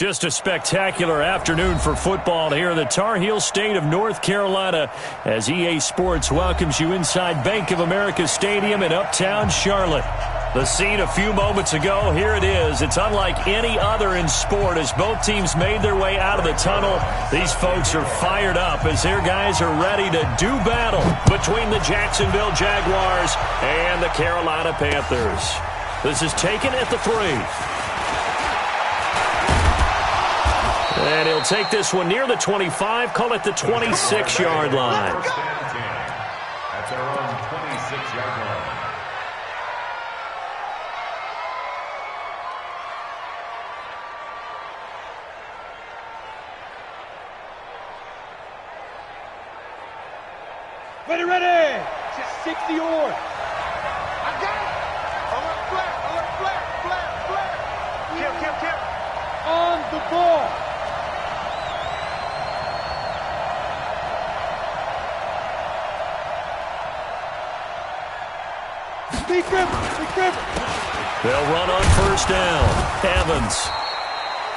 Just a spectacular afternoon for football here in the Tar Heel state of North Carolina as EA Sports welcomes you inside Bank of America Stadium in Uptown Charlotte. The scene a few moments ago, here it is. It's unlike any other in sport as both teams made their way out of the tunnel. These folks are fired up as their guys are ready to do battle between the Jacksonville Jaguars and the Carolina Panthers. This is taken at the 3. And he'll take this one near the 25, call it the 26-yard line. That's our own 26-yard line. Ready. 60 or. I got it. Alert flat. Kill. On the ball. Big River. They'll run on first down. Evans.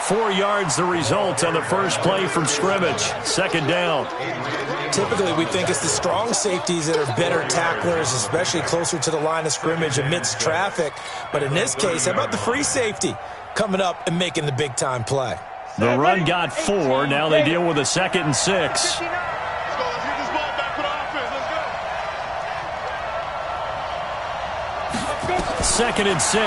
4 yards the result on the first play from scrimmage. Second down. Typically, we think it's the strong safeties that are better tacklers, especially closer to the line of scrimmage amidst traffic. But in this case, how about the free safety coming up and making the big-time play? The run got 4. Now they deal with a 2nd and 6. Second and 6.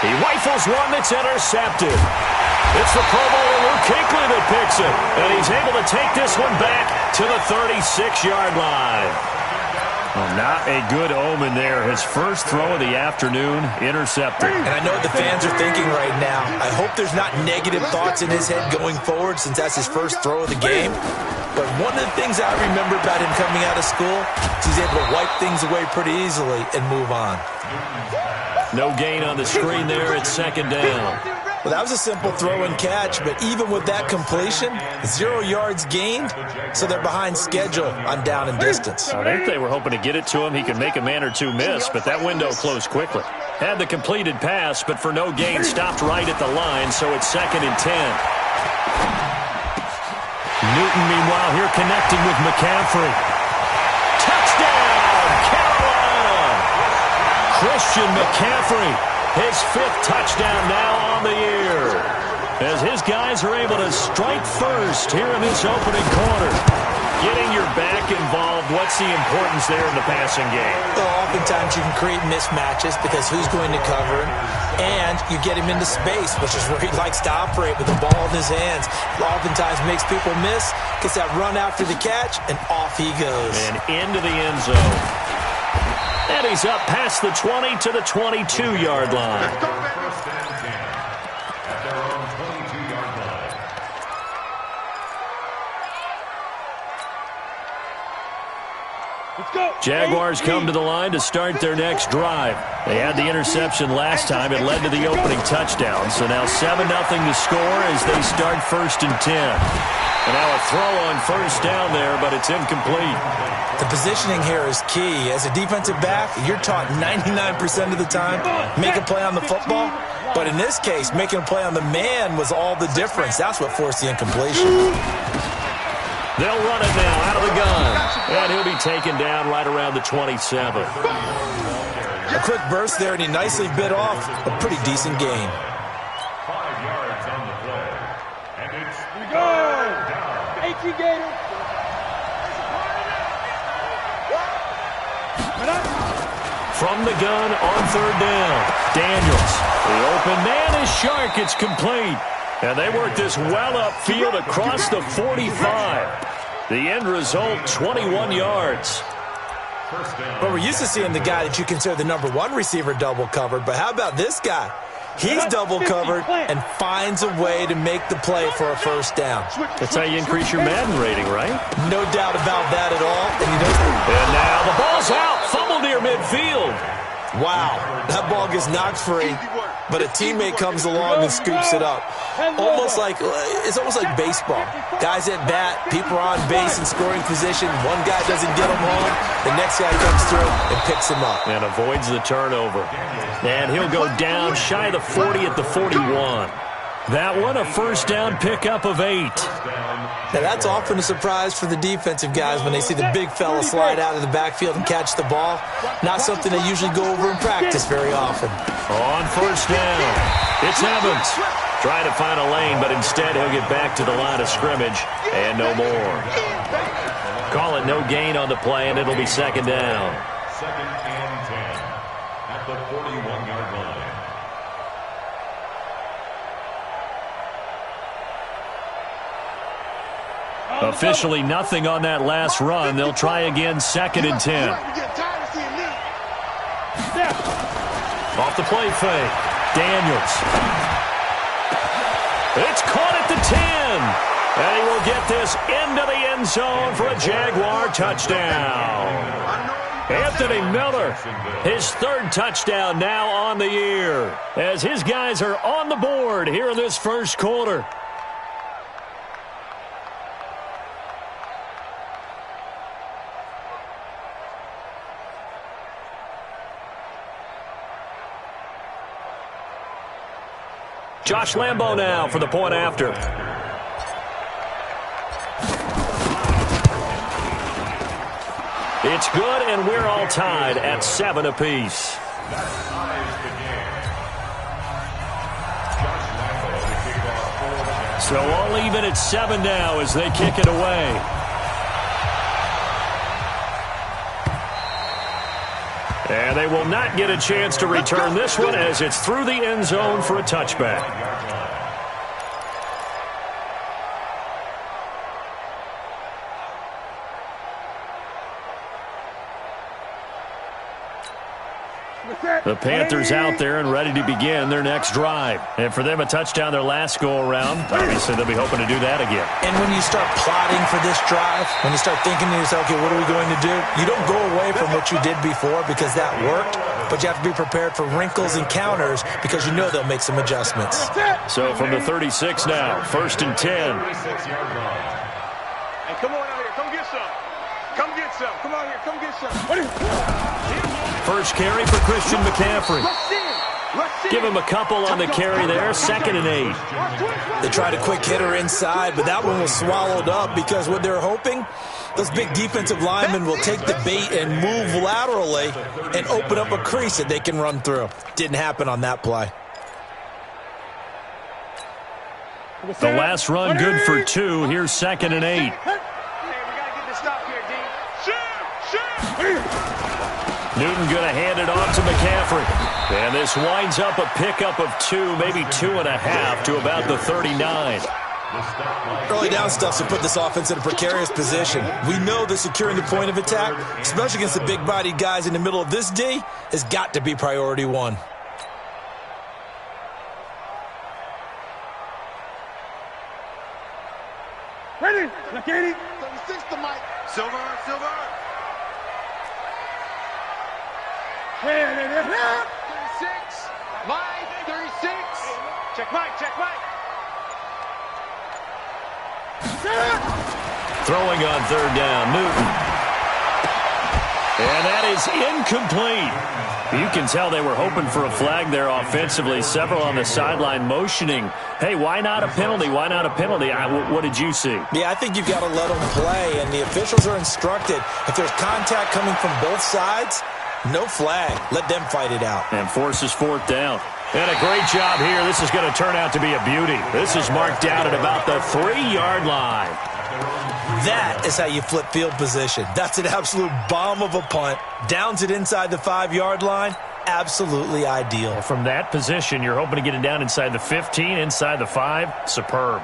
He rifles one that's intercepted. It's the Pro Bowler Luke Kuechly that picks it. And he's able to take this one back to the 36-yard line. Well, not a good omen there. His first throw of the afternoon intercepted. And I know what the fans are thinking right now. I hope there's not negative thoughts in his head going forward since that's his first throw of the game. But one of the things I remember about him coming out of school is he's able to wipe things away pretty easily and move on. No gain on the screen there. It's second down. Well, that was a simple throw and catch, but even with that completion, 0 yards gained, so they're behind schedule on down and distance. I think they were hoping to get it to him. He could make a man or two miss, but that window closed quickly. Had the completed pass, but for no gain, stopped right at the line, so it's 2nd and 10. Newton, meanwhile, here connecting with McCaffrey. Touchdown, Carolina! Christian McCaffrey, his 5th touchdown now on the year, as his guys are able to strike first here in this opening quarter. Getting your back involved, what's the importance there in the passing game? Well, oftentimes you can create mismatches because who's going to cover him, and you get him into space, which is where he likes to operate with the ball in his hands. Oftentimes makes people miss, gets that run after the catch, and off he goes. And into the end zone. And he's up past the 20 to the 22-yard line. Jaguars come to the line to start their next drive. They had the interception last time. It led to the opening touchdown. So now 7-0 to score as they start 1st and 10. And now a throw on first down there, but it's incomplete. The positioning here is key. As a defensive back, you're taught 99% of the time, make a play on the football. But in this case, making a play on the man was all the difference. That's what forced the incompletion. They'll run it now out of the gun. And he'll be taken down right around the 27. A quick burst there, and he nicely bit off a pretty decent gain. 5 yards on the play. And it's go! 18 Gators. From the gun on 3rd down. Daniels. The open man is Shark. It's complete. And they work this well upfield across the 45. The end result, 21 yards. Well, we're used to seeing the guy that you consider the #1 receiver double covered, but how about this guy? He's double covered and finds a way to make the play for a first down. That's how you increase your Madden rating, right? No doubt about that at all. And now the ball's out. Fumble near midfield. Wow, that ball gets knocked free, but a teammate comes along and scoops it up. It's almost like baseball. Guys at bat, people are on base in scoring position. One guy doesn't get him home. The next guy comes through and picks him up. And avoids the turnover. And he'll go down shy of the 40 at the 41. That one, a first down pickup of 8. Now, that's often a surprise for the defensive guys when they see the big fella slide out of the backfield and catch the ball. Not something they usually go over in practice very often. On first down, it's Evans. Trying to find a lane, but instead he'll get back to the line of scrimmage and no more. Call it no gain on the play, and it'll be second down. Second and 10 at the 41-yard line. Officially nothing on that last run. They'll try again, second and 10. Off the play fake. Daniels. It's caught at the 10. And he will get this into the end zone for a Jaguar touchdown. Anthony Miller, his third touchdown now on the year, as his guys are on the board here in this first quarter. Josh Lambo now for the point after. It's good, and we're all tied at 7 apiece. That ties the game. Josh Lambo to kick off 4 So all even at 7 now as they kick it away. And they will not get a chance to return this one as it's through the end zone for a touchback. The Panthers out there and ready to begin their next drive. And for them, a touchdown their last go-around. Obviously, they'll be hoping to do that again. And when you start plotting for this drive, when you start thinking to yourself, okay, what are we going to do? You don't go away from what you did before because that worked, but you have to be prepared for wrinkles and counters because you know they'll make some adjustments. So from the 36 now, first and 10. 36-yard line. Hey, come on out here. Come get some. Come get some. Come out here. Come get some. First carry for Christian McCaffrey. Give him a couple on the carry there, second and 8. They tried a quick hitter inside, but that one was swallowed up because what they're hoping, those big defensive linemen will take the bait and move laterally and open up a crease that they can run through. Didn't happen on that play. The last run good for 2. Here's second and 8. Hey, we got to get this stop here, D. Shoot! Newton going to hand it off to McCaffrey. And this winds up a pickup of 2, maybe 2.5 to about the 39. Early down stuff to put this offense in a precarious position. We know that securing the point of attack, especially against the big-bodied guys in the middle of this D, has got to be priority 1. Ready? Look at it. 36 to Mike. Silver. Hey, 36. Mike, 36. check Mike. Throwing on third down, Newton. And that is incomplete. You can tell they were hoping for a flag there offensively. Several on the sideline motioning. Hey, why not a penalty? Why not a penalty? What did you see? Yeah, I think you've got to let them play, and the officials are instructed. If there's contact coming from both sides, no flag. Let them fight it out. And forces fourth down. And a great job here. This is going to turn out to be a beauty. This is marked out at about the 3-yard line. That is how you flip field position. That's an absolute bomb of a punt. Downs it inside the 5-yard line. Absolutely ideal. From that position, you're hoping to get it down inside the 15, inside the 5. Superb.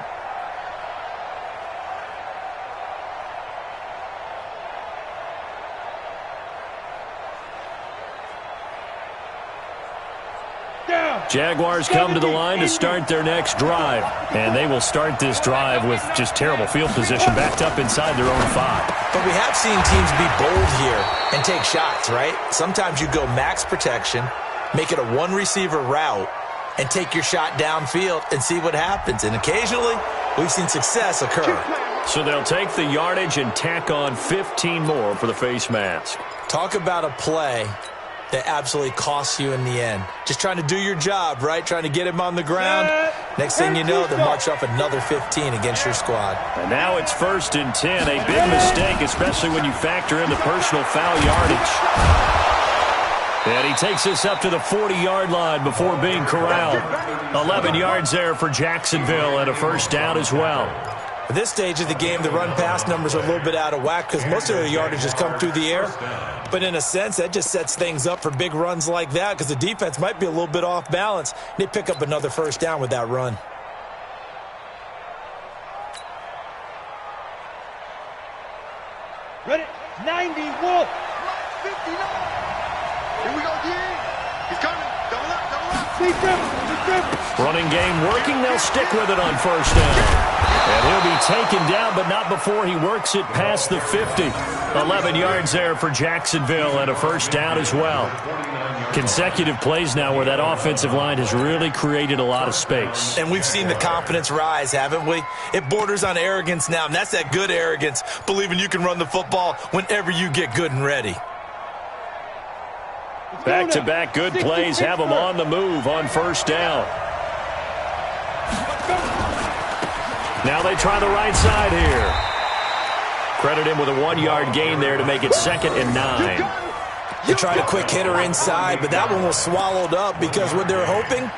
Jaguars come to the line to start their next drive. And they will start this drive with just terrible field position, backed up inside their own 5. But we have seen teams be bold here and take shots, right? Sometimes you go max protection, make it a one-receiver route, and take your shot downfield and see what happens. And occasionally, we've seen success occur. So they'll take the yardage and tack on 15 more for the face mask. Talk about a play that absolutely costs you in the end. Just trying to do your job, right? Trying to get him on the ground. Next thing you know, they march off another 15 against your squad. And now it's 1st and 10. A big mistake, especially when you factor in the personal foul yardage. And he takes us up to the 40-yard line before being corralled. 11 yards there for Jacksonville and a first down as well. At this stage of the game, the run-pass numbers are a little bit out of whack because most of the yardage has come through the air. But in a sense, that just sets things up for big runs like that because the defense might be a little bit off balance. They pick up another first down with that run. Ready? 91. 59. Here we go, D. He's coming. Double up, double up. Running game working. They'll stick with it on first down. And he'll be taken down, but not before he works it past the 50. 11 yards there for Jacksonville and a first down as well. Consecutive plays now where that offensive line has really created a lot of space. And we've seen the confidence rise, haven't we? It borders on arrogance now, and that's that good arrogance, believing you can run the football whenever you get good and ready. Back-to-back good plays have them on the move on first down. Now they try the right side here. Credit him with a 1-yard gain there to make it 2nd and 9. They tried a quick hitter inside, but that one was swallowed up because what they're hoping,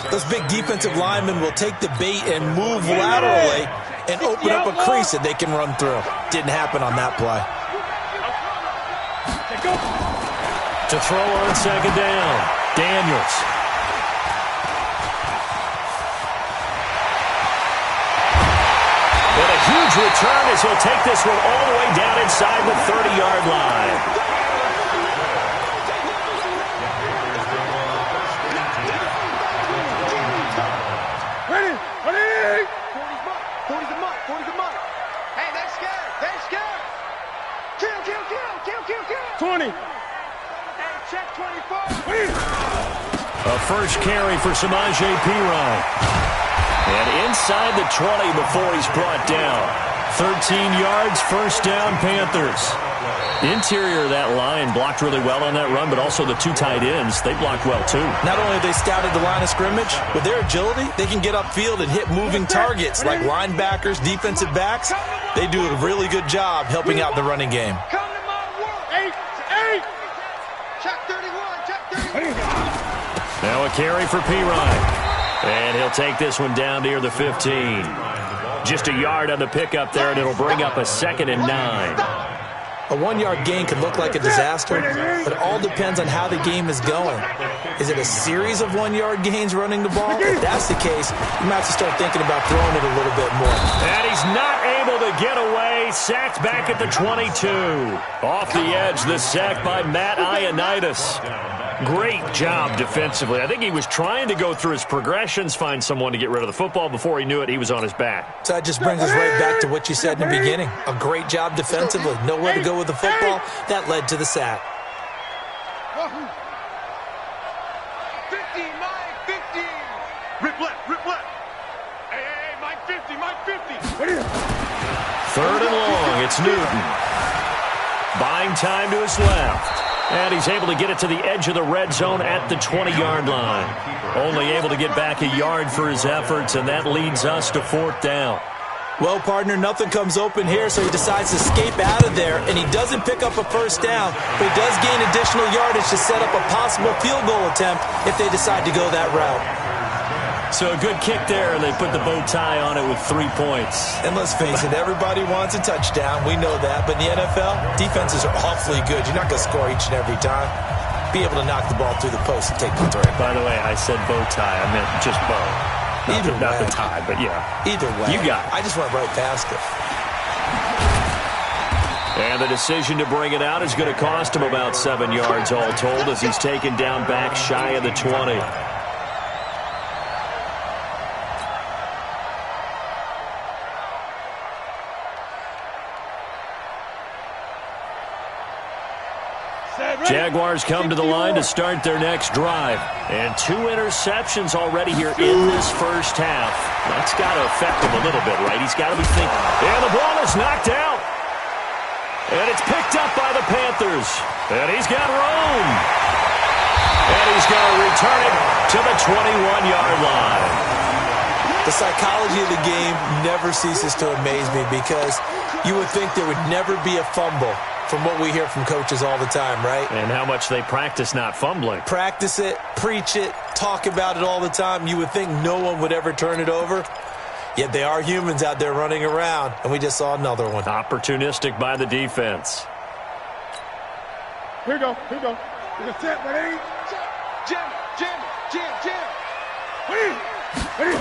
those big defensive linemen will take the bait and move laterally and open up a crease that they can run through. Didn't happen on that play. To throw on 2nd down, Daniels. And a huge return as he'll take this one all the way down inside the 30-yard line. Ready? 40's a mutt. Hey, they're scared. Kill. 20. Hey, check 24. A first carry for Samaje Perine. And inside the 20 before he's brought down. 13 yards, first down, Panthers. The interior of that line blocked really well on that run, but also the 2 tight ends, they blocked well too. Not only have they scouted the line of scrimmage, with their agility, they can get upfield and hit moving targets like linebackers, defensive backs. They do a really good job helping out the running game. Come to my work. 8. Check 31. Now a carry for Perine. And he'll take this one down near the 15. Just a yard on the pickup there, and it'll bring up a 2nd and 9. A 1-yard gain can look like a disaster, but it all depends on how the game is going. Is it a series of 1-yard gains running the ball? If that's the case, you might have to start thinking about throwing it a little bit more. And he's not able to get away. Sacked back at the 22. Off the edge, the sack by Matt Ioannidis. Great job defensively. I think he was trying to go through his progressions, find someone to get rid of the football. Before he knew it, he was on his back. So that just brings us right back to what you said in the beginning. A great job defensively. Nowhere to go with the football. That led to the sack. 50, Mike, 50. Rip left. Hey, Mike 50. 3rd and long, it's Newton. Buying time to his left. And he's able to get it to the edge of the red zone at the 20-yard line. Only able to get back a yard for his efforts, and that leads us to 4th down. Well, partner, nothing comes open here, so he decides to escape out of there, and he doesn't pick up a first down, but he does gain additional yardage to set up a possible field goal attempt if they decide to go that route. So a good kick there, and they put the bow tie on it with 3 points. And let's face it, everybody wants a touchdown. We know that. But in the NFL, defenses are awfully good. You're not going to score each and every time. Be able to knock the ball through the post and take the throw. By the way, I said bow tie. I meant just bow. Not the tie, but yeah. Either way. You got it. I just went right past it. And the decision to bring it out is going to cost him about 7 yards all told as he's taken down back shy of the 20. Jaguars come to the line to start their next drive. And 2 interceptions already here in this first half. That's got to affect him a little bit, right? He's got to be thinking. And the ball is knocked out. And it's picked up by the Panthers. And he's got room. And he's going to return it to the 21-yard line. The psychology of the game never ceases to amaze me because you would think there would never be a fumble from what we hear from coaches all the time, right? And how much they practice not fumbling. Practice it, preach it, talk about it all the time. You would think no one would ever turn it over. Yet they are humans out there running around, and we just saw another one. Opportunistic by the defense. Here we go. Here we go. We're set. Ready? Jam. Ready?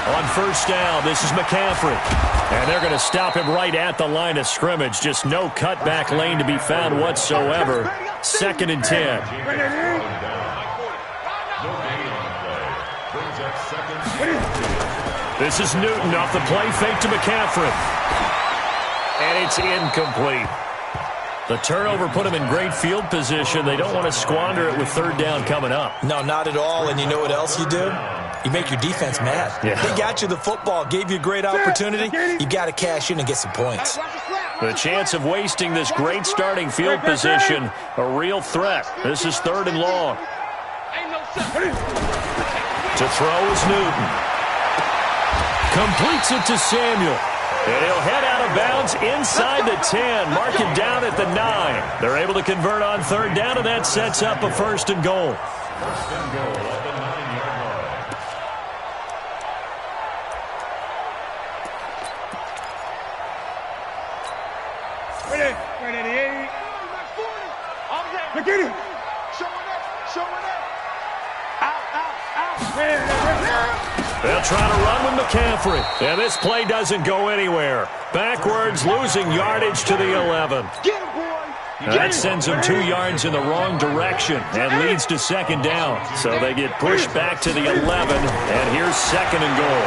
On first down, this is McCaffrey. And they're going to stop him right at the line of scrimmage. Just no cutback lane to be found whatsoever. 2nd and 10. This is Newton off the play fake to McCaffrey. And it's incomplete. The turnover put him in great field position. They don't want to squander it with 3rd down coming up. No, not at all. And you know what else you do? You make your defense mad. Yeah. They got you the football, gave you a great opportunity. You got to cash in and get some points. The chance of wasting this great starting field position, a real threat. This is 3rd and long. To throw is Newton. Completes it to Samuel. And he'll head out of bounds inside the 10. Mark it down at the 9. They're able to convert on 3rd down, and that sets up a 1st and goal. Ready. Look at him. Showing up. Out. They'll try to run with McCaffrey. And this play doesn't go anywhere. Backwards, losing yardage to the 11. That sends them 2 yards in the wrong direction and leads to 2nd down. So they get pushed back to the 11, and here's 2nd and goal.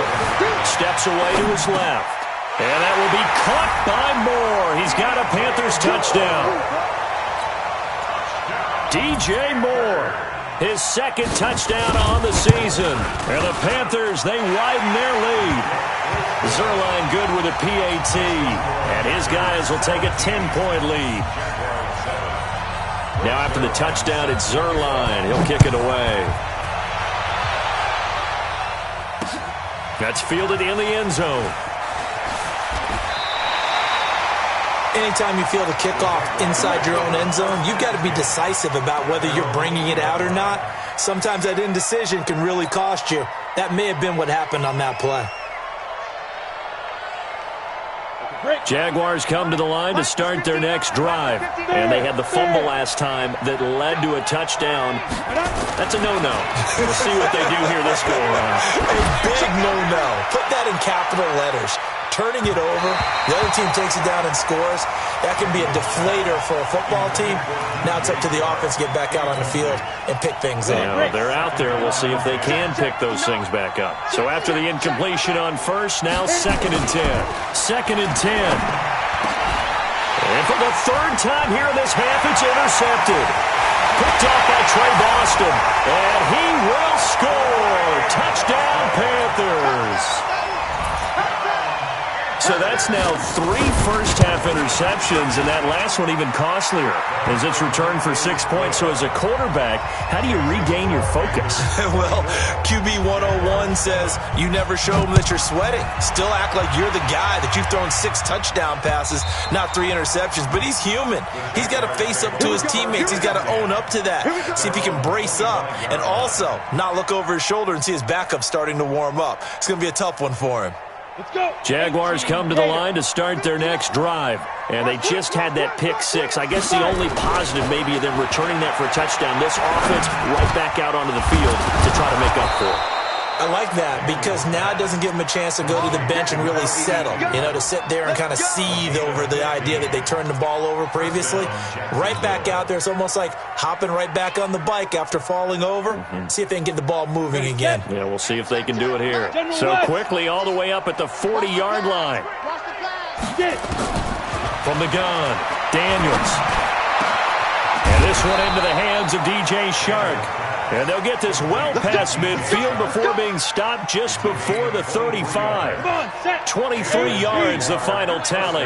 Steps away to his left. And that will be caught by Moore. He's got a Panthers touchdown. DJ Moore. His 2nd touchdown on the season. And the Panthers, they widen their lead. Zuerlein good with a PAT. And his guys will take a 10-point lead. Now after the touchdown, it's Zuerlein. He'll kick it away. That's fielded in the end zone. Anytime you feel the kickoff inside your own end zone, you've got to be decisive about whether you're bringing it out or not. Sometimes that indecision can really cost you. That may have been what happened on that play. Jaguars come to the line to start their next drive. And they had the fumble last time that led to a touchdown. That's a no-no. We'll see what they do here this go-around. A big no-no. Put that in capital letters. Turning it over, the other team takes it down and scores. That can be a deflator for a football team. Now it's up to the offense to get back out on the field and pick things up. Yeah, well, they're out there. We'll see if they can pick those things back up. So after the incompletion on first, now 2nd and 10. 2nd and 10. And for the 3rd time here in this half, it's intercepted. Picked off by Trey Boston. And he will score. Touchdown, Panthers. So that's now 3 first-half interceptions, and that last one even costlier as it's returned for 6 points. So as a quarterback, how do you regain your focus? Well, QB 101 says you never show them that you're sweating. Still act like you're the guy, that you've thrown 6 touchdown passes, not 3 interceptions. But he's human. He's got to face up to his teammates. He's got to own up to that. See if he can brace up and also not look over his shoulder and see his backup starting to warm up. It's going to be a tough one for him. Jaguars come to the line to start their next drive. And they just had that pick 6. I guess the only positive maybe of them returning that for a touchdown. This offense right back out onto the field to try to make up for it. I like that because now it doesn't give them a chance to go to the bench and really settle, to sit there and kind of seethe over the idea that they turned the ball over previously. Right back out there. It's almost like hopping right back on the bike after falling over. See if they can get the ball moving again. Yeah, we'll see if they can do it here. So quickly all the way up at the 40-yard line. From the gun, Daniels. And This one into the hands of DJ Shark. And they'll get this well past midfield before being stopped just before the 35. 23 yards, the final tally.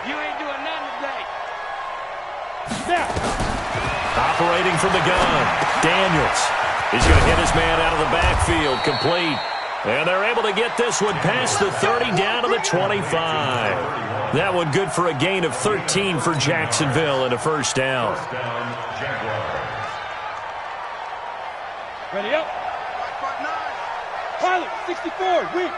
You ain't doing nothing today. Operating from the gun, Daniels. He's going to hit his man out of the backfield, complete. And they're able to get this one past the 30 down to the 25. That one good for a gain of 13 for Jacksonville and a first down. Ready up. Pilot, 64, weak.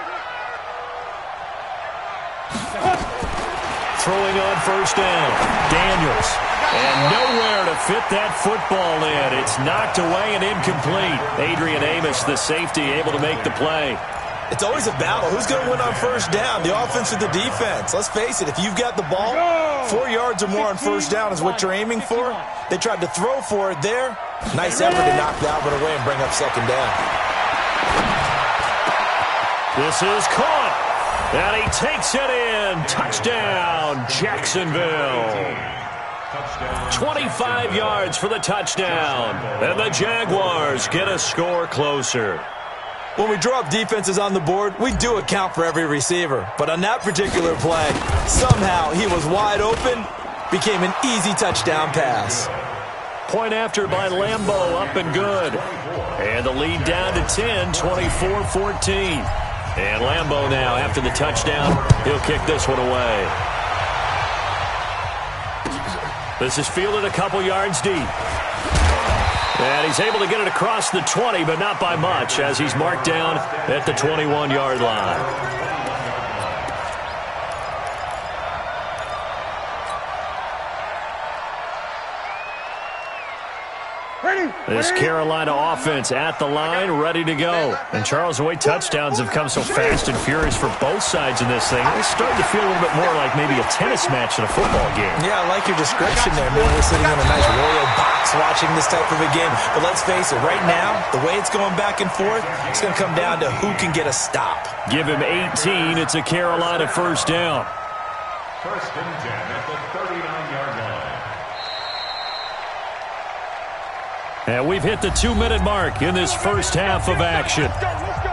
Throwing on first down, Daniels. And nowhere to fit that football in. It's knocked away and incomplete. Adrian Amos, the safety, able to make the play. It's always a battle. Who's going to win on first down, the offense or the defense? Let's face it, if you've got the ball, 4 yards or more on first down is what you're aiming for. They tried to throw for it there. Nice effort to knock that one away and bring up second down. This is caught. And he takes it in. Touchdown, Jacksonville. 25 yards for the touchdown. And the Jaguars get a score closer. When we draw up defenses on the board, we do account for every receiver. But on that particular play, somehow he was wide open, became an easy touchdown pass. Point after by Lambeau, up and good. And the lead down to 10, 24-14. And Lambeau now, after the touchdown, he'll kick this one away. This is fielded a couple yards deep. And he's able to get it across the 20, but not by much, as he's marked down at the 21-yard line. This Carolina offense at the line, ready to go. And Charles, the way touchdowns have come so fast and furious for both sides in this thing, it's starting to feel a little bit more like maybe a tennis match in a football game. Yeah, I like your description there, man. We're sitting in a nice royal box watching this type of a game. But let's face it, right now, the way it's going back and forth, it's going to come down to who can get a stop. Give him 18. It's a Carolina first down. First and 10 at the 39-yard line. And we've hit the 2-minute mark in this first half of action. Let's go.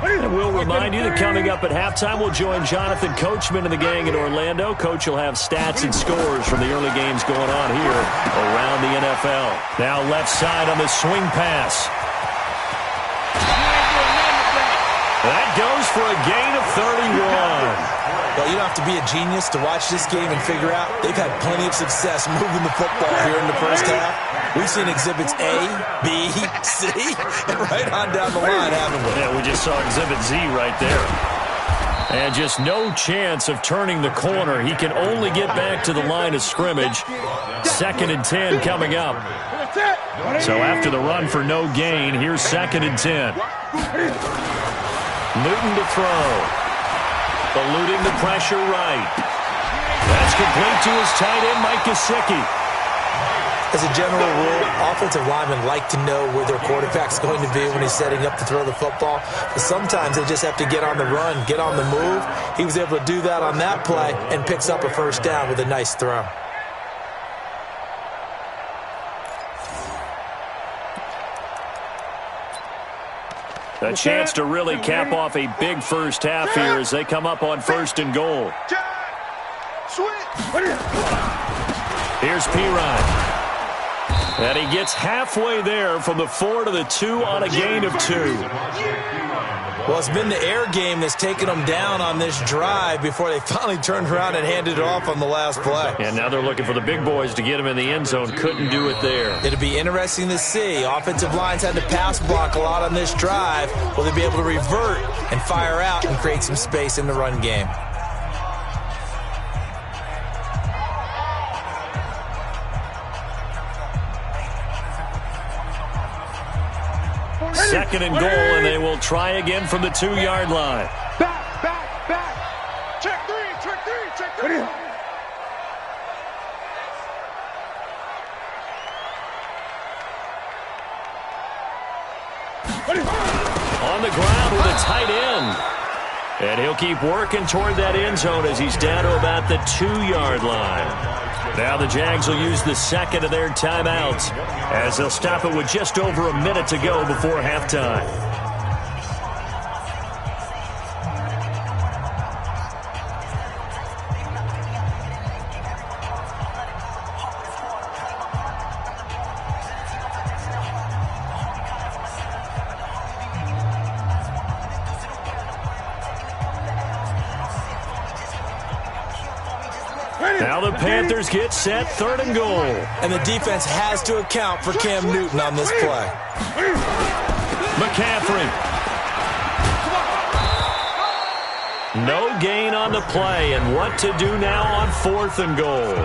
And we'll remind you that coming up at halftime, we'll join Jonathan Coachman and the gang in Orlando. Coach will have stats and scores from the early games going on here around the NFL. Now left side on the swing pass. That goes for a gain of 31. Well, you don't have to be a genius to watch this game and figure out they've had plenty of success moving the football here in the first half. We've seen exhibits A, B, C, and right on down the line, haven't we? Yeah, we just saw exhibit Z right there. And just no chance of turning the corner. He can only get back to the line of scrimmage. 2nd and 10 coming up. So after the run for no gain, here's 2nd and 10. Newton to throw. Eluding the pressure right. That's complete to his tight end, Mike Gesicki. As a general rule, offensive linemen like to know where their quarterback's going to be when he's setting up to throw the football. But sometimes they just have to get on the run, get on the move. He was able to do that on that play and picks up a first down with a nice throw. A chance to really cap off a big first half here as they come up on 1st and goal. Here's Pirine. And he gets halfway there from the 4 to the 2 on a gain of 2. Well, it's been the air game that's taken them down on this drive before they finally turned around and handed it off on the last play. And now they're looking for the big boys to get him in the end zone. Couldn't do it there. It'll be interesting to see. Offensive lines had to pass block a lot on this drive. Will they be able to revert and fire out and create some space in the run game? Second and goal, and they will try again from the 2-yard line. Back. Check three. the ground with a tight end. And he'll keep working toward that end zone as he's down to about the 2-yard line. Now the Jags will use the second of their timeouts as they'll stop it with just over a minute to go before halftime. Now the Panthers get set, 3rd and goal. And the defense has to account for Cam Newton on this play. McCaffrey. No gain on the play, and what to do now on 4th and goal.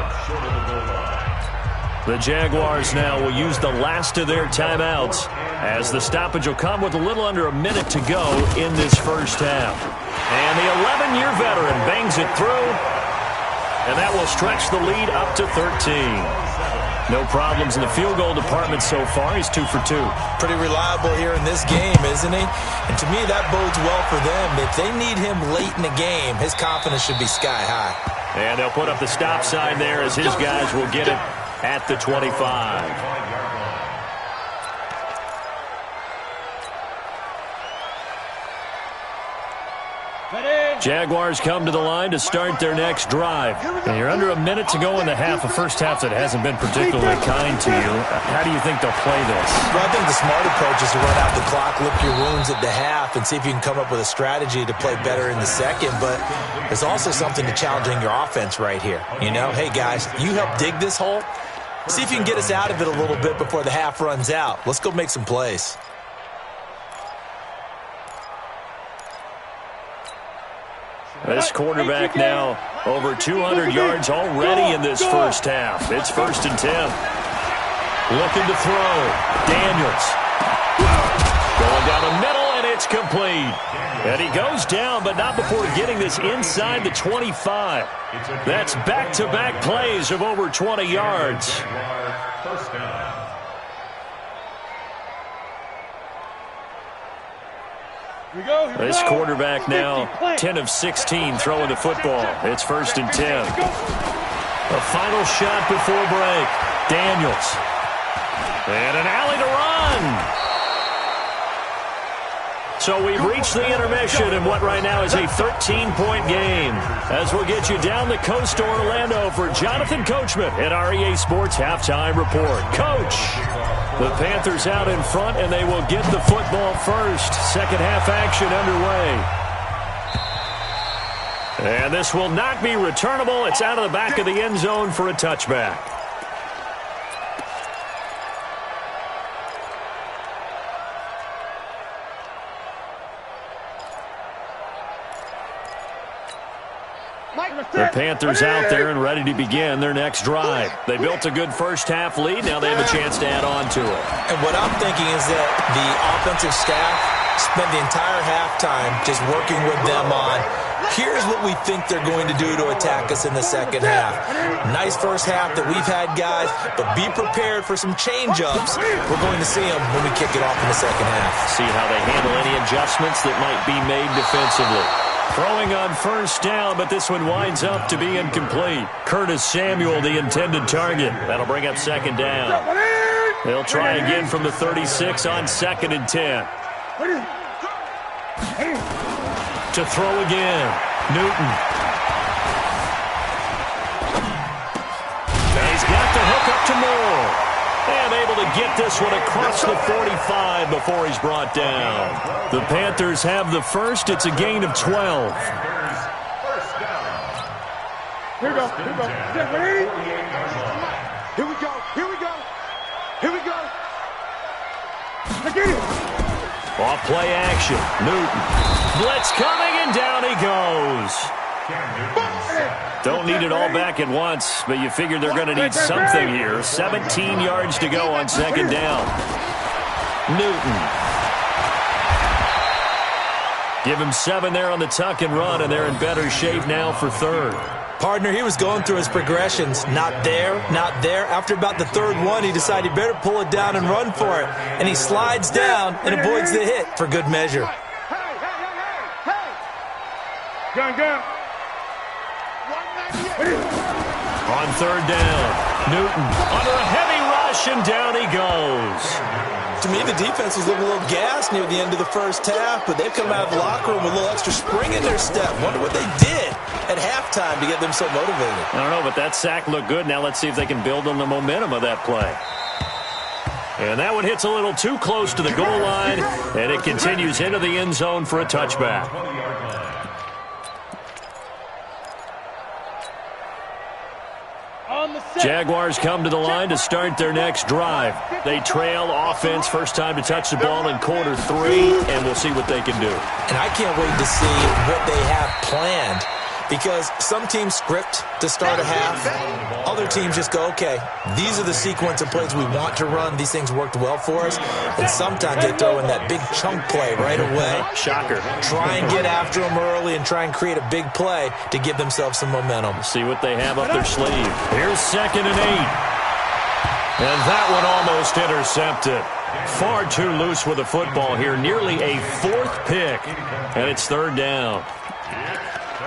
The Jaguars now will use the last of their timeouts as the stoppage will come with a little under a minute to go in this first half. And the 11-year veteran bangs it through. And that will stretch the lead up to 13. No problems in the field goal department so far. He's 2 for 2. Pretty reliable here in this game, isn't he? And to me, that bodes well for them. If they need him late in the game, his confidence should be sky high. And they'll put up the stop sign there as his guys will get it at the 25. Jaguars come to the line to start their next drive. And you're under a minute to go in the half, a first half that hasn't been particularly kind to you. How do you think they'll play this? Well, I think the smart approach is to run out the clock, lick your wounds at the half, and see if you can come up with a strategy to play better in the second. But there's also something to challenging your offense right here. You know, hey, guys, you help dig this hole. See if you can get us out of it a little bit before the half runs out. Let's go make some plays. This quarterback now over 200 yards already in this first half. It's 1st and 10. Looking to throw. Daniels. Going down the middle, and it's complete. And he goes down, but not before getting this inside the 25. That's back-to-back plays of over 20 yards. First down. This quarterback now 10 of 16 throwing the football. It's 1st and 10. A final shot before break. Daniels. And an alley to run. So we've reached the intermission in what right now is a 13-point game. As we'll get you down the coast to Orlando for Jonathan Coachman at our EA Sports Halftime Report. Coach, the Panthers out in front, and they will get the football first. Second half action underway. And this will not be returnable. It's out of the back of the end zone for a touchback. The Panthers out there and ready to begin their next drive. They built a good first-half lead. Now they have a chance to add on to it. And what I'm thinking is that the offensive staff spent the entire halftime just working with them on, here's what we think they're going to do to attack us in the second half. Nice first half that we've had, guys, but be prepared for some change-ups. We're going to see them when we kick it off in the second half. See how they handle any adjustments that might be made defensively. Throwing on first down, but this one winds up to be incomplete. Curtis Samuel, the intended target. That'll bring up 2nd down. They'll try again from the 36 on 2nd and 10. To throw again. Newton. And he's got the hook up to Moore. And able to get this one across the 45 before he's brought down. The Panthers have the first. It's a gain of 12. Here we go. Here we go. Ready? Here we go. Here we go. Here we go. Get it. Off play action. Newton. Blitz coming, and down he goes. Don't need it all back at once, but you figure they're going to need something here. 17 yards to go on 2nd down. Newton. Give him 7 there on the tuck and run, and they're in better shape now for 3rd. Partner, he was going through his progressions. Not there, not there. After about the 3rd one, he decided he better pull it down and run for it. And he slides down and avoids the hit for good measure. Gun. On third down, Newton under a heavy rush, and down he goes. To me, the defense was looking a little gassed near the end of the first half, but they've come out of the locker room with a little extra spring in their step. Wonder what they did at halftime to get them so motivated. I don't know, but that sack looked good. Now let's see if they can build on the momentum of that play. And that one hits a little too close to the goal line, and it continues into the end zone for a touchback. Jaguars come to the line to start their next drive. They trail offense, first time to touch the ball in quarter 3, and we'll see what they can do. And I can't wait to see what they have planned, because some teams script to start a half. Other teams just go, okay, these are the sequence of plays we want to run. These things worked well for us. And sometimes they throw in that big chunk play right away. Shocker. Try and get after them early and try and create a big play to give themselves some momentum. See what they have up their sleeve. Here's 2nd and 8. And that one almost intercepted. Far too loose with the football here. Nearly a 4th pick. And it's 3rd down.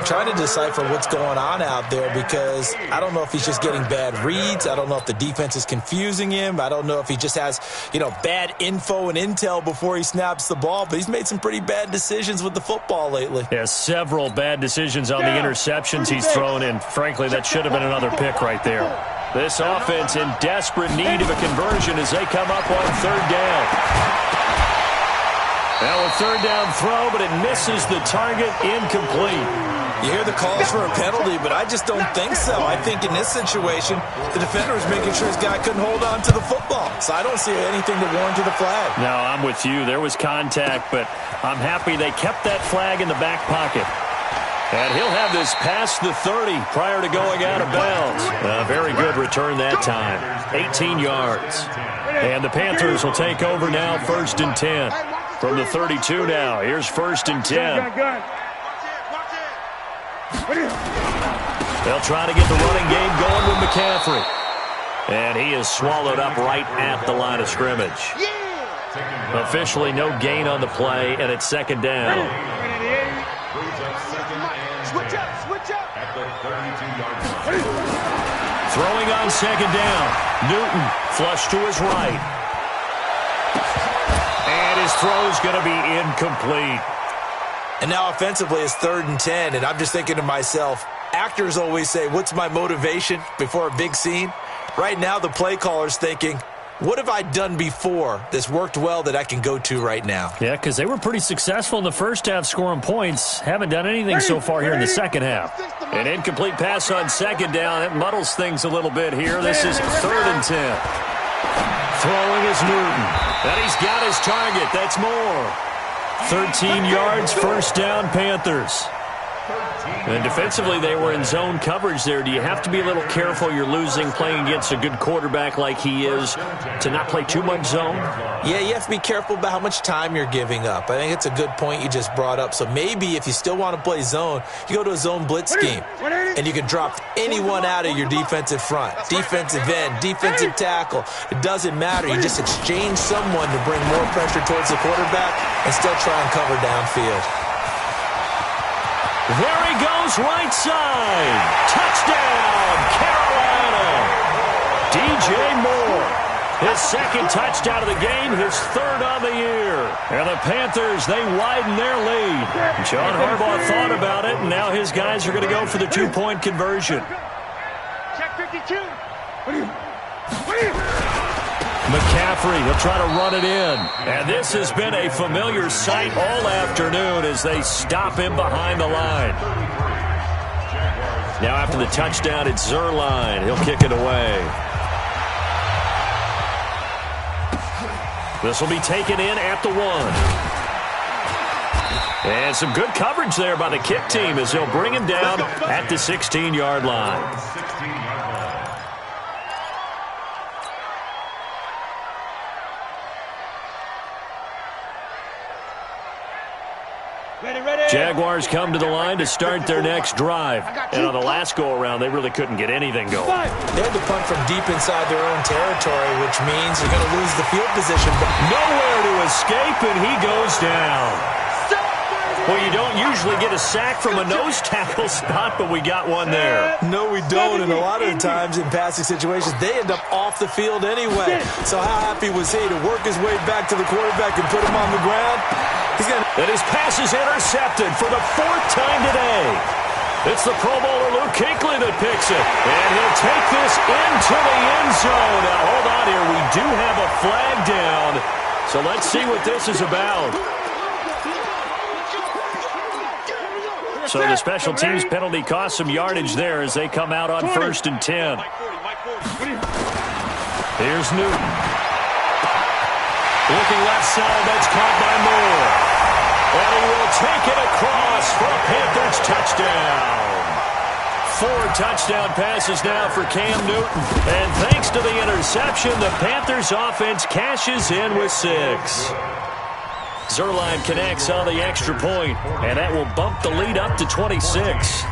Trying to decipher what's going on out there, because I don't know if he's just getting bad reads. I don't know if the defense is confusing him. I don't know if he just has, bad info and intel before he snaps the ball. But he's made some pretty bad decisions with the football lately. Yeah, several bad decisions on the interceptions he's thrown, and frankly, that should have been another pick right there. This offense in desperate need of a conversion as they come up on 3rd down. Now a 3rd down throw, but it misses the target, incomplete. You hear the calls for a penalty, but I just don't think so. I think in this situation, the defender was making sure his guy couldn't hold on to the football. So I don't see anything to warrant a flag. No, I'm with you. There was contact, but I'm happy they kept that flag in the back pocket. And he'll have this past the 30 prior to going out of bounds. A very good return that time. 18 yards. And the Panthers will take over now, 1st and 10. From the 32 now, here's 1st and 10. They'll try to get the running game going with McCaffrey. And he is swallowed up right at the line of scrimmage. Officially no gain on the play, and it's 2nd down. Switch up. Throwing on 2nd down. Newton flush to his right. And his throw's going to be incomplete. And now offensively it's 3rd and 10, and I'm just thinking to myself, actors always say, what's my motivation before a big scene? Right now the play caller's thinking, what have I done before that's worked well that I can go to right now? Yeah, because they were pretty successful in the first half scoring points. Haven't done anything so far here in the second half. An incomplete pass on 2nd down. That muddles things a little bit here. This is 3rd and 10. Throwing is Newton. And he's got his target. That's more. 13 yards, 1st down, Panthers. And defensively, they were in zone coverage there. Do you have to be a little careful? You're losing playing against a good quarterback like he is to not play too much zone? Yeah, you have to be careful about how much time you're giving up. I think it's a good point you just brought up. So maybe if you still want to play zone, you go to a zone blitz scheme. And you can drop anyone out of your defensive front. Defensive end, defensive tackle. It doesn't matter. You just exchange someone to bring more pressure towards the quarterback and still try and cover downfield. There he goes, right side. Touchdown, Carolina. DJ Moore. His 2nd touchdown of the game, his 3rd on the year. And the Panthers, they widen their lead. John Harbaugh thought about it, and now his guys are going to go for the 2-point conversion. Check 52. McCaffrey will try to run it in. And this has been a familiar sight all afternoon as they stop him behind the line. Now after the touchdown, it's Zuerlein. He'll kick it away. This will be taken in at the 1. And some good coverage there by the kick team as they'll bring him down at the 16-yard line. Jaguars come to the line to start their next drive. And on the last go-around, they really couldn't get anything going. They had to punt from deep inside their own territory, which means they're going to lose the field position. Nowhere to escape, and he goes down. Well, you don't usually get a sack from a nose tackle spot, but we got one there. No, we don't, and a lot of the times in passing situations, they end up off the field anyway. So how happy was he to work his way back to the quarterback and put him on the ground? And his pass is intercepted for the 4th time today. It's the Pro Bowler Luke Kuechly that picks it, and he'll take this into the end zone. Now, hold on here. We do have a flag down, so let's see what this is about. So the special teams penalty cost some yardage there as they come out on 1st and 10. Here's Newton. Looking left side, that's caught by Moore. And he will take it across for a Panthers touchdown. 4 touchdown passes now for Cam Newton. And thanks to the interception, the Panthers offense cashes in with 6. Zuerlein connects on the extra point, and that will bump the lead up to 26.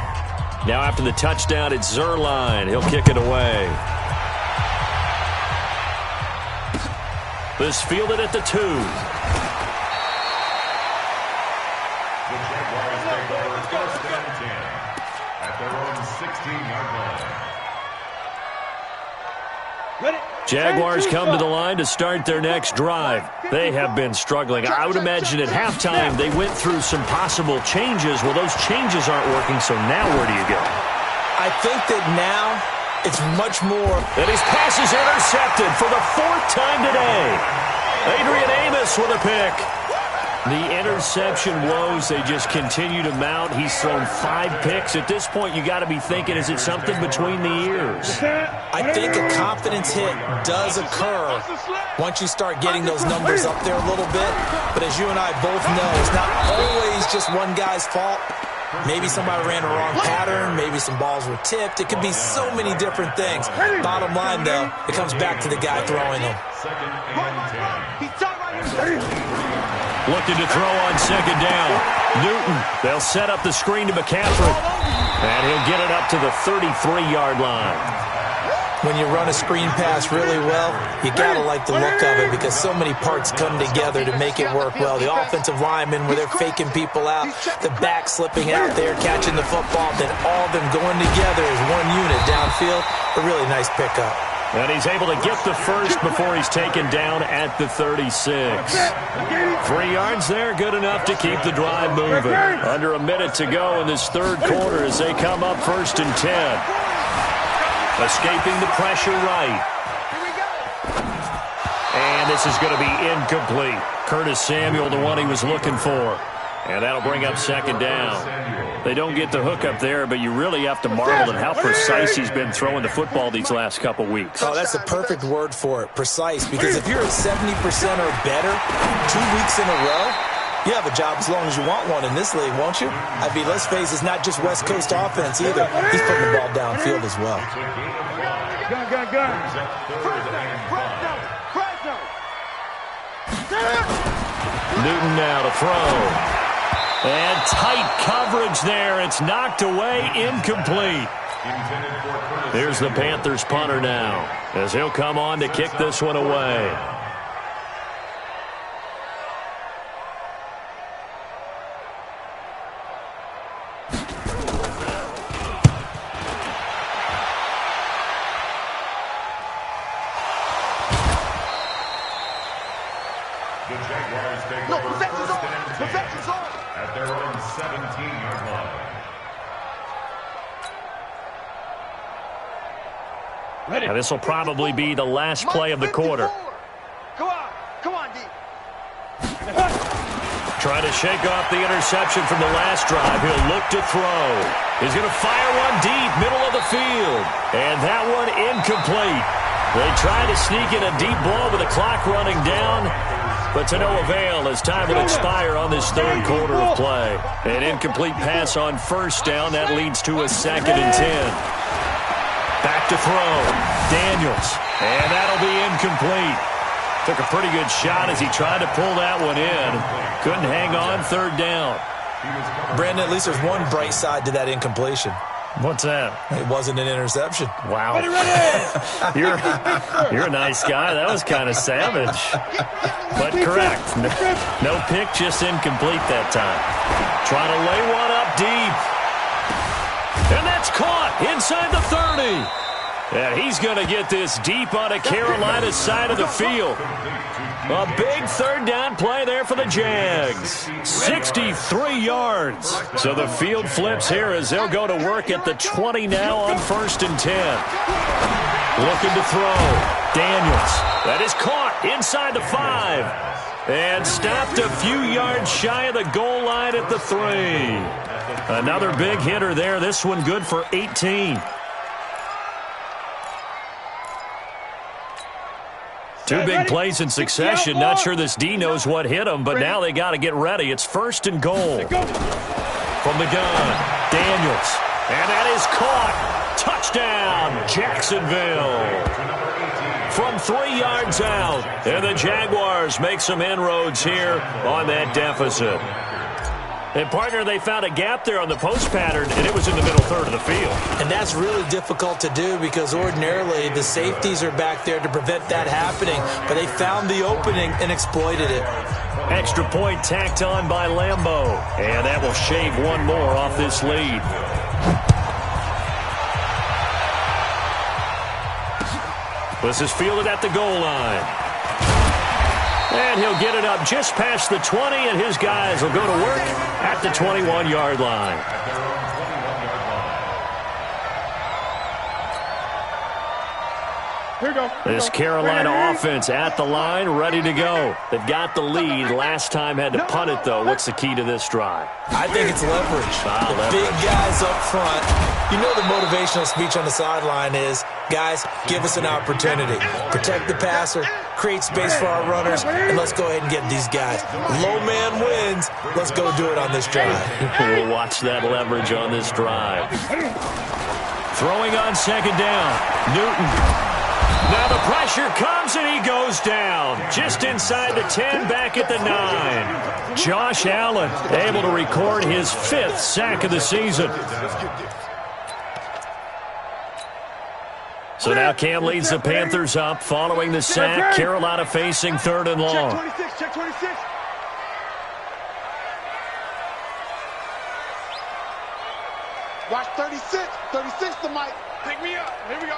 Now after the touchdown, it's Zuerlein. He'll kick it away. This fielded at the 2. The Jaguars take over 1st and 10 at their own 16-yard line. Jaguars come to the line to start their next drive. They have been struggling. I would imagine at halftime they went through some possible changes. Well, those changes aren't working, so now where do you go? I think that now it's much more. And his pass is intercepted for the 4th time today. Adrian Amos with a pick. The interception woes, they just continue to mount. He's thrown 5 picks. At this point, you got to be thinking, is it something between the ears? I think a confidence hit does occur once you start getting those numbers up there a little bit. But as you and I both know, it's not always just one guy's fault. Maybe somebody ran a wrong pattern. Maybe some balls were tipped. It could be so many different things. Bottom line, though, it comes back to the guy throwing them. 2nd and 10. Looking to throw on 2nd down. Newton, they'll set up the screen to McCaffrey. And he'll get it up to the 33-yard line. When you run a screen pass really well, you got to like the look of it because so many parts come together to make it work well. The offensive linemen, where they're faking people out, the back slipping out there, catching the football, then all of them going together as one unit downfield. A really nice pickup. And he's able to get the first before he's taken down at the 36. 3 yards there, good enough to keep the drive moving. Under a minute to go in this 3rd quarter as they come up 1st and 10. Escaping the pressure right. And this is going to be incomplete. Curtis Samuel, the one he was looking for. And that'll bring up 2nd down. They don't get the hook up there, but you really have to marvel at how precise he's been throwing the football these last couple weeks. Oh, that's a perfect word for it, precise, because if you're at 70% or better 2 weeks in a row, you have a job as long as you want one in this league, won't you? I mean, let's face it, it's not just West Coast offense either. He's putting the ball downfield as well. Gun. Newton now to throw. And tight coverage there. It's knocked away, incomplete. Here's the Panthers punter now as he'll come on to kick this one away. The Jaguars take over 1st and 10 at their own 17-yard line. Now this will probably be the last play of the quarter. Come on, D. Trying to shake off the interception from the last drive. He'll look to throw. He's going to fire one deep, middle of the field. And that one incomplete. They try to sneak in a deep ball with the clock running down, but to no avail as time will expire on this 3rd quarter of play. An incomplete pass on 1st down. That leads to a 2nd and 10. Back to throw. Daniels. And that'll be incomplete. Took a pretty good shot as he tried to pull that one in. Couldn't hang on 3rd down. Brandon, at least there's one bright side to that incompletion. What's that? It wasn't an interception. Wow. You're a nice guy. That was kind of savage. But correct. No pick, just incomplete that time. Trying to lay one up deep. And that's caught inside the 30. And he's going to get this deep onto Carolina's side of the field. A big third down play there for the Jags. 63 yards. So the field flips here as they'll go to work at the 20 now on 1st and 10. Looking to throw. Daniels. That is caught inside the 5. And stopped a few yards shy of the goal line at the 3. Another big hitter there. This one good for 18. Two big plays in succession. Not sure this D knows what hit him, but now they got to get ready. It's 1st and goal. From the gun, Daniels. And that is caught. Touchdown, Jacksonville. From 3 yards out. And the Jaguars make some inroads here on that deficit. And, partner, they found a gap there on the post pattern, and it was in the middle third of the field. And that's really difficult to do because ordinarily the safeties are back there to prevent that happening. But they found the opening and exploited it. Extra point tacked on by Lambeau. And that will shave one more off this lead. This is fielded at the goal line. And he'll get it up just past the 20, and his guys will go to work at the 21-yard line. Here we go. This Carolina offense at the line, ready to go. They've got the lead. Last time had to punt it, though. What's the key to this drive? I think it's leverage. The big guys up front. You know the motivational speech on the sideline is, guys, give us an opportunity. Protect the passer, create space for our runners, and let's go ahead and get these guys. Low man wins. Let's go do it on this drive. We'll watch that leverage on this drive. Throwing on 2nd down. Newton. Now the pressure comes, and he goes down. Just inside the 10, back at the 9. Josh Allen able to record his 5th sack of the season. So now Cam leads the Panthers up following the sack. Carolina facing 3rd and long. Check 26. Watch 36. 36 to Mike. Pick me up. Here we go.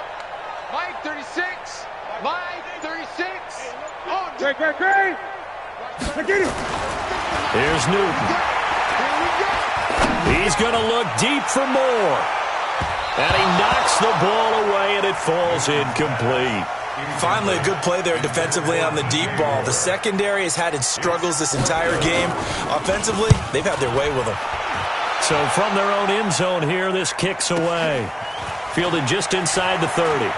Mike 36. Mike 36. Oh, Great. Get him. Here's Newton. Here we go. He's going to look deep for more. And he knocks the ball away, and it falls incomplete. Finally, a good play there defensively on the deep ball. The secondary has had its struggles this entire game. Offensively, they've had their way with them. So from their own end zone here, this kicks away. Fielded just inside the 30.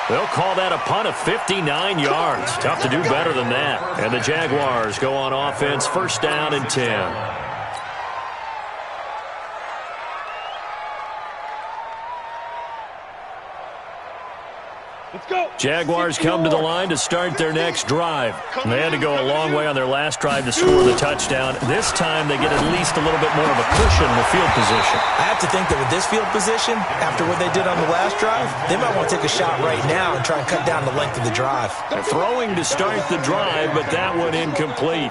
They'll call that a punt of 59 yards. Tough to do better than that. And the Jaguars go on offense, 1st down and 10. Let's go. Jaguars come to the line to start their next drive. They had to go a long way on their last drive to score the touchdown. This time they get at least a little bit more of a cushion with field position. I have to think that with this field position, after what they did on the last drive, they might want to take a shot right now and try and cut down the length of the drive. They're throwing to start the drive, but that one incomplete.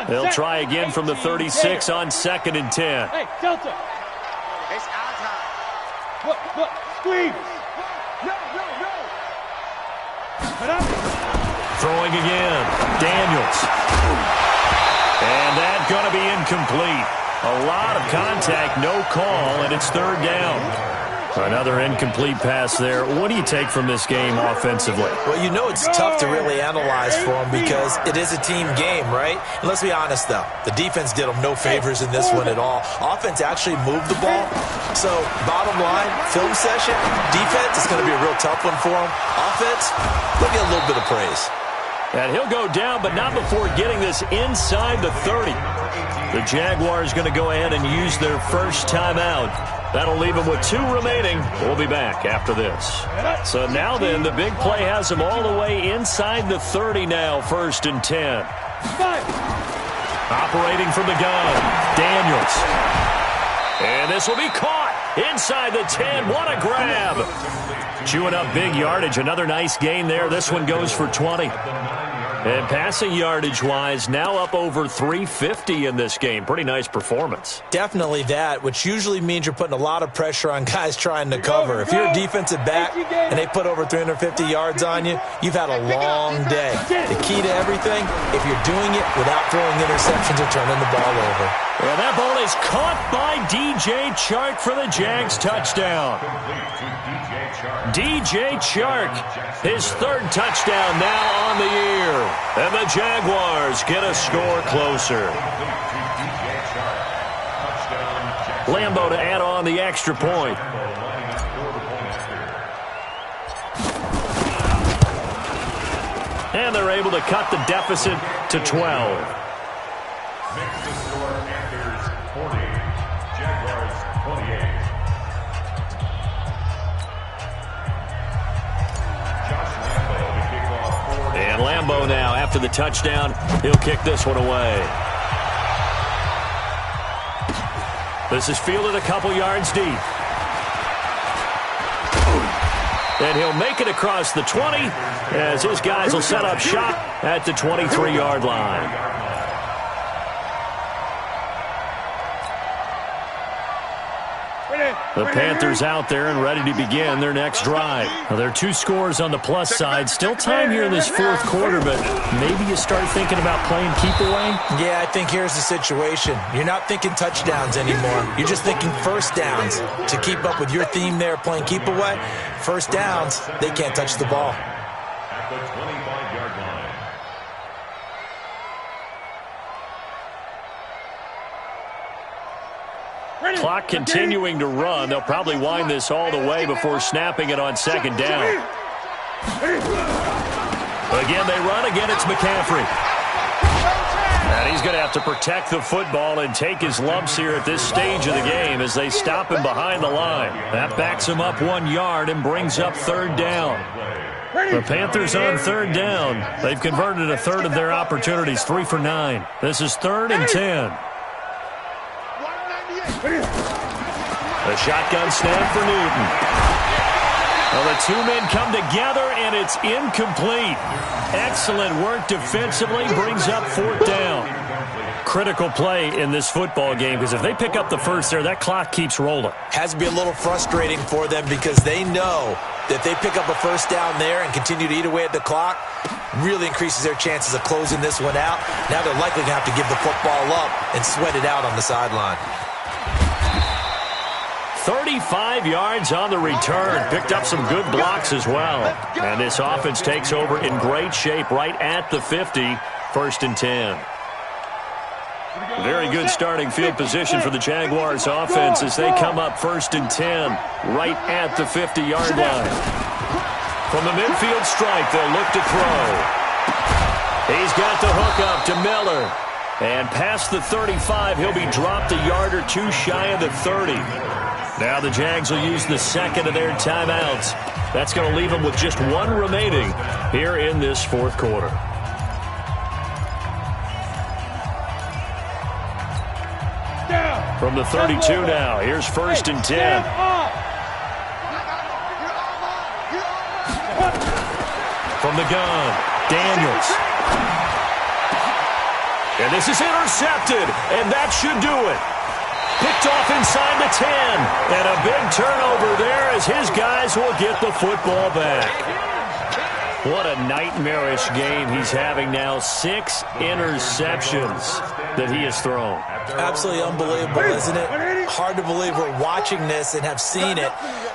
They'll try again from the 36 on 2nd and 10. Hey, Delta. It's our time. Look. Squeeze. No. Throwing again. Daniels. And that's going to be incomplete. A lot of contact, no call, and it's 3rd down. Another incomplete pass there. What do you take from this game offensively? Well, you know it's tough to really analyze for them because it is a team game, right? And let's be honest, though. The defense did them no favors in this one at all. Offense actually moved the ball. So, bottom line, film session, defense is going to be a real tough one for them. Offense, they'll get a little bit of praise. And he'll go down, but not before getting this inside the 30. The Jaguars going to go ahead and use their first timeout. That'll leave them with 2 remaining. We'll be back after this. So now then, the big play has them all the way inside the 30 now, 1st and 10. Operating from the gun, Daniels. And this will be caught inside the 10. What a grab. Chewing up big yardage. Another nice gain there. This one goes for 20. And passing yardage-wise, now up over 350 in this game. Pretty nice performance. Definitely that, which usually means you're putting a lot of pressure on guys trying to cover. If you're a defensive back and they put over 350 yards on you, you've had a long day. The key to everything, if you're doing it without throwing interceptions or turning the ball over. And that ball is caught by DJ Chark for the Jags touchdown. DJ Chark, his third touchdown now on the year. And the Jaguars get a score closer. Lambo to add on the extra point. And they're able to cut the deficit to 12. Makes the score Panthers 40, Jaguars 28. Josh Lambo to kick off 4. And Lambo now, after the touchdown, he'll kick this one away. This is fielded a couple yards deep. And he'll make it across the 20 as his guys will set up shop at the 23-yard line. The Panthers out there and ready to begin their next drive. Now, there are 2 scores on the plus side. Still time here in this fourth quarter, but maybe you start thinking about playing keep away? Yeah, I think here's the situation. You're not thinking touchdowns anymore. You're just thinking first downs. To keep up with your theme there, playing keep away, first downs, they can't touch the ball. At the 25-yard line. Clock continuing to run. They'll probably wind this all the way before snapping it on second down. Again, they run. Again, it's McCaffrey. And he's going to have to protect the football and take his lumps here at this stage of the game as they stop him behind the line. That backs him up 1 yard and brings up third down. The Panthers on third down. They've converted a third of their opportunities, 3 for 9. This is 3rd and 10. A shotgun snap for Newton. Well, the 2 men come together, and it's incomplete. Excellent work defensively, brings up 4th down. Critical play in this football game, because if they pick up the first there, that clock keeps rolling. Has to be a little frustrating for them because they know that they pick up a first down there and continue to eat away at the clock, really increases their chances of closing this one out. Now they're likely going to have to give the football up and sweat it out on the sideline. 35 yards on the return. Picked up some good blocks as well. And this offense takes over in great shape right at the 50. 1st and 10. Very good starting field position for the Jaguars offense as they come up 1st and 10 right at the 50-yard line. From the midfield stripe, they'll look to throw. He's got the hook up to Miller. And past the 35, he'll be dropped a yard or 2 shy of the 30. Now the Jags will use the second of their timeouts. That's going to leave them with just 1 remaining here in this fourth quarter. From the 32 now, here's 1st and 10. From the gun, Daniels. And this is intercepted, and that should do it. Picked off inside the 10. And a big turnover there as his guys will get the football back. What a nightmarish game he's having now. 6 interceptions that he has thrown. Absolutely unbelievable, isn't it? Hard to believe we're watching this and have seen it,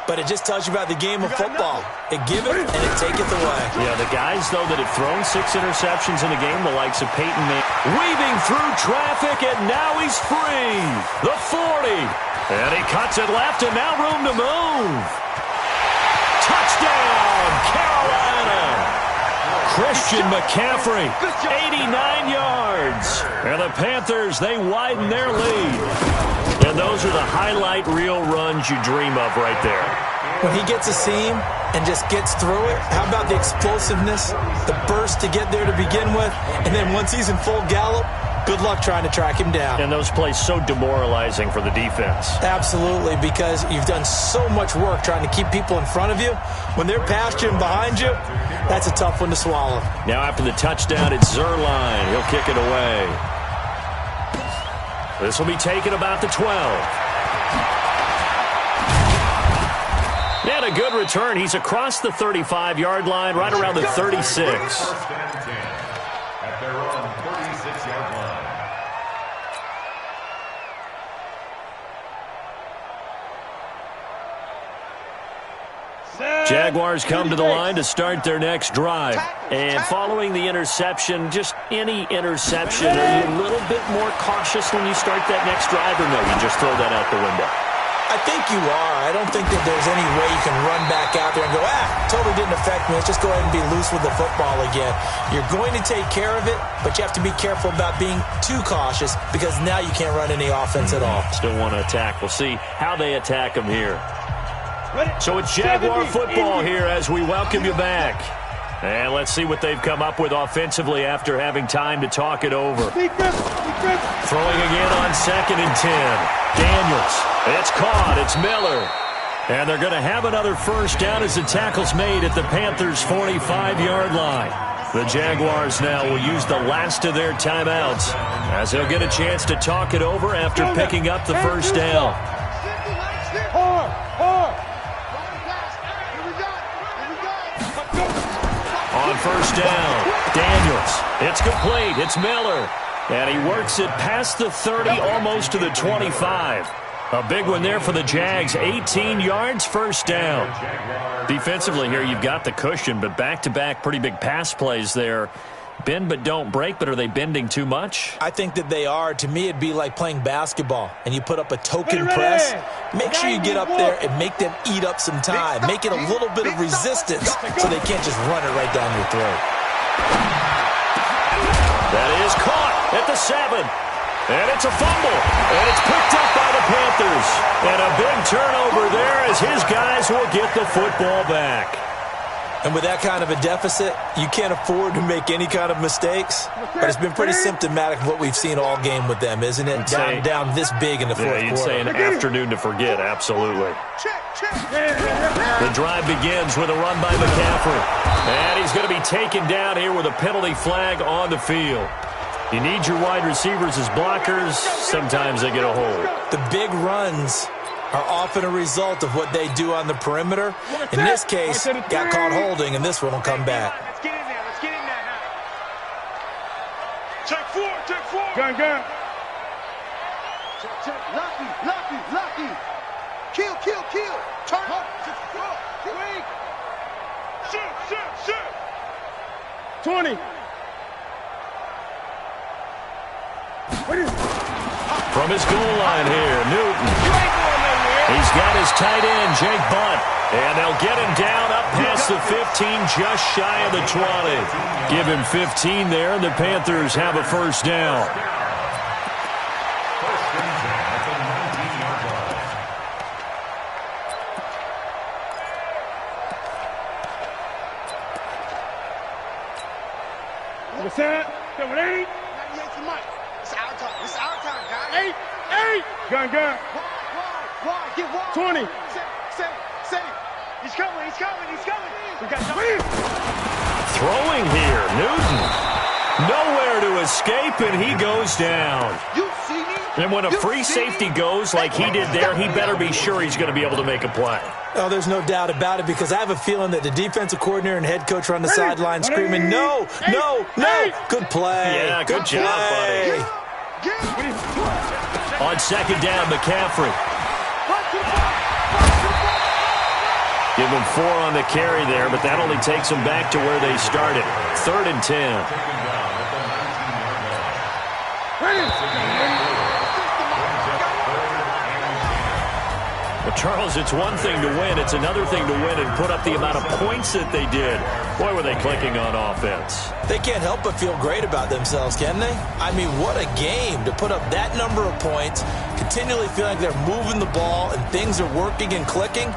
but it just tells you about the game of football. It give it and it taketh away. Yeah, the guys, though, that have thrown 6 interceptions in a game, the likes of Peyton Manning, weaving through traffic, and now he's free. The 40. And he cuts it left, and now room to move. Touchdown, Carolina. Christian McCaffrey, 89 yards. And the Panthers, they widen their lead. And those are the highlight reel runs you dream of right there. When he gets a seam and just gets through it, how about the explosiveness, the burst to get there to begin with, and then once he's in full gallop, Good luck trying to track him down. And those plays so demoralizing for the defense. Absolutely, because you've done so much work trying to keep people in front of you. When they're past you and behind you, that's a tough one to swallow. Now after the touchdown, it's Zuerlein. He'll kick it away. This will be taken about the 12. And a good return. He's across the 35-yard line, right around the 36. At their own 36-yard line. Jaguars come to the line to start their next drive. And following the interception, just any interception, are you a little bit more cautious when you start that next drive, or no, you just throw that out the window? I think you are. I don't think that there's any way you can run back out there and go, totally didn't affect me. Let's just go ahead and be loose with the football again. You're going to take care of it, but you have to be careful about being too cautious because now you can't run any offense at all. Still want to attack. We'll see how they attack them here. So it's Jaguar football here as we welcome you back. And let's see what they've come up with offensively after having time to talk it over. Throwing again on 2nd and 10. Daniels. It's caught. It's Miller. And they're going to have another first down as the tackle's made at the Panthers' 45-yard line. The Jaguars now will use the last of their timeouts as they'll get a chance to talk it over after picking up the first down. On first down, Daniels. It's complete. It's Miller. And he works it past the 30, almost to the 25. A big one there for the Jags. 18 yards, first down. Defensively here, you've got the cushion, but back-to-back pretty big pass plays there. Bend but don't break, but are they bending too much? I think that they are. To me, it'd be like playing basketball, and you put up a token press. Make sure you get up there and make them eat up some time. Make it a little bit of resistance so they can't just run it right down your throat. That is caught at the 7. And it's a fumble. And it's picked up by the Panthers. And a big turnover there as his guys will get the football back. And with that kind of a deficit, you can't afford to make any kind of mistakes. But it's been pretty symptomatic of what we've seen all game with them, isn't it? Down this big in the fourth quarter. You'd say an afternoon to forget, absolutely. The drive begins with a run by McCaffrey. And he's going to be taken down here with a penalty flag on the field. You need your wide receivers as blockers. Sometimes they get a hold. The big runs are often a result of what they do on the perimeter. In this case, got caught holding, and this one will come back. Let's get in there. Let's get in there now. Check 4. Check 4. Gun. Check. Lucky. Kill. Turn up. Quick. Shoot. 20. From his goal line here, Newton. He's got his tight end, Jake Butt. And they'll get him down up past the 15, just shy of the 20. Give him 15 there, and the Panthers have a first down. What's that? 7-8. It's our time, guys. 8. Gun. Wide. Get wide. 20. Say. He's coming. We got time. Throwing here, Newton. Nowhere to escape, and he goes down. You see me? And when a free safety goes like he did there, he better be sure he's going to be able to make a play. Oh, there's no doubt about it, because I have a feeling that the defensive coordinator and head coach are on the sideline screaming, no. Good play. Yeah, good job, buddy. On second down, McCaffrey. Give him 4 on the carry there, but that only takes them back to where they started. 3rd and 10. Well, Charles, it's one thing to win. It's another thing to win and put up the amount of points that they did. Boy, were they clicking on offense. They can't help but feel great about themselves, can they? I mean, what a game to put up that number of points, continually feel like they're moving the ball and things are working and clicking.